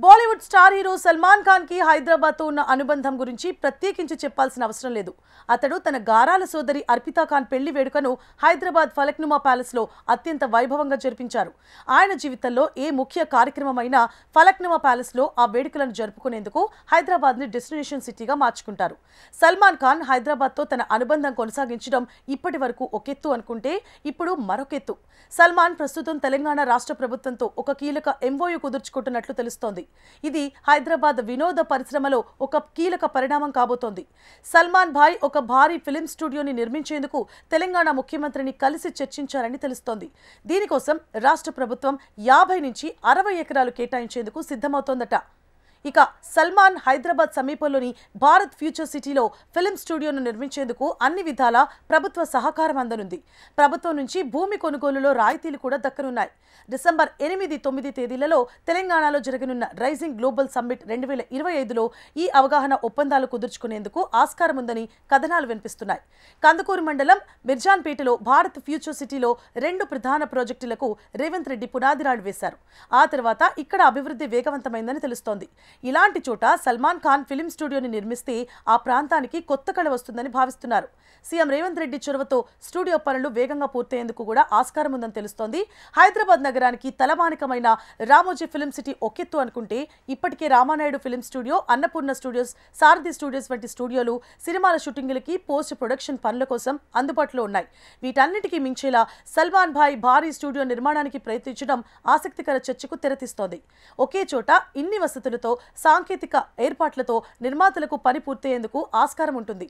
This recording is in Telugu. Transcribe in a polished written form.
బాలీవుడ్ స్టార్ హీరో సల్మాన్ ఖాన్ కి హైదరాబాద్ తో ఉన్న అనుబంధం గురించి ప్రత్యేకించి చెప్పాల్సిన అవసరం లేదు. అతడు తన గారాల సోదరి అర్పితా ఖాన్ పెళ్లి వేడుకను హైదరాబాద్ ఫలక్నుమా ప్యాలెస్ లో అత్యంత వైభవంగా జరిపించారు. ఆయన జీవితంలో ఏ ముఖ్య కార్యక్రమమైనా ఫలక్నుమా ప్యాలెస్ లో ఆ వేడుకలను జరుపుకునేందుకు హైదరాబాద్ ని డెస్టినేషన్ సిటీగా మార్చుకుంటారు. సల్మాన్ ఖాన్ హైదరాబాద్ తో తన అనుబంధం కొనసాగించడం ఇప్పటి వరకు ఒకెత్తు అనుకుంటే ఇప్పుడు మరొకెత్తు. సల్మాన్ ప్రస్తుతం తెలంగాణ రాష్ట్ర ప్రభుత్వంతో ఒక కీలక ఎంఓయూ కుదుర్చుకుంటున్నట్లు తెలుస్తోంది. ఇది హైదరాబాద్ వినోద పరిశ్రమలో ఒక కీలక పరిణామం కాబోతోంది. సల్మాన్ భాయ్ ఒక భారీ ఫిలిం స్టూడియోని నిర్మించేందుకు తెలంగాణ ముఖ్యమంత్రిని కలిసి చర్చించారని తెలుస్తోంది. దీనికోసం రాష్ట్ర ప్రభుత్వం 50 నుంచి 60 ఎకరాలు కేటాయించేందుకు సిద్ధమవుతోందట. ఇక సల్మాన్ హైదరాబాద్ సమీపంలోని భారత్ ఫ్యూచర్ సిటీలో ఫిలిం స్టూడియోను నిర్మించేందుకు అన్ని విధాలా ప్రభుత్వ సహకారం అందనుంది. ప్రభుత్వం నుంచి భూమి కొనుగోలులో రాయితీలు కూడా దక్కనున్నాయి. డిసెంబర్ 8, 9 తేదీలలో తెలంగాణలో జరగనున్న రైజింగ్ గ్లోబల్ సమ్మిట్ 2025లో ఈ అవగాహన ఒప్పందాలు కుదుర్చుకునేందుకు ఆస్కారం ఉందని కథనాలు వినిపిస్తున్నాయి. కందుకూరు మండలం మిర్జాన్పేటలో భారత్ ఫ్యూచర్ సిటీలో 2 ప్రధాన ప్రాజెక్టులకు రేవంత్ రెడ్డి పునాదిరాడు వేశారు. ఆ తర్వాత ఇక్కడ అభివృద్ధి వేగవంతమైందని తెలుస్తోంది. ఇలాంటి చోట సల్మాన్ ఖాన్ ఫిలిం స్టూడియోని నిర్మిస్తే ఆ ప్రాంతానికి కొత్త కళ వస్తుందని భావిస్తున్నారు. సీఎం రేవంత్ రెడ్డి చొరవతో స్టూడియో పనులు వేగంగా పూర్తయ్యేందుకు కూడా ఆస్కారం ఉందని తెలుస్తోంది. హైదరాబాద్ నగరానికి తలమానికమైన రామోజీ ఫిలిం సిటీ ఒకెత్తు అనుకుంటే ఇప్పటికే Ramanaidu film studio, Annapurna studios, Sarathi studios వంటి స్టూడియోలు సినిమాల షూటింగులకి, పోస్ట్ ప్రొడక్షన్ పనుల కోసం అందుబాటులో ఉన్నాయి. వీటన్నిటికీ మించేలా సల్మాన్ భాయ్ భారీ స్టూడియో నిర్మాణానికి ప్రయత్నించడం ఆసక్తికర చర్చకు తెరతీస్తోంది. ఒకే చోట ఇన్ని వసతులతో, సాంకేతిక ఏర్పాట్లతో నిర్మాతలకు పని పూర్తయ్యేందుకు ఆస్కారం ఉంటుంది.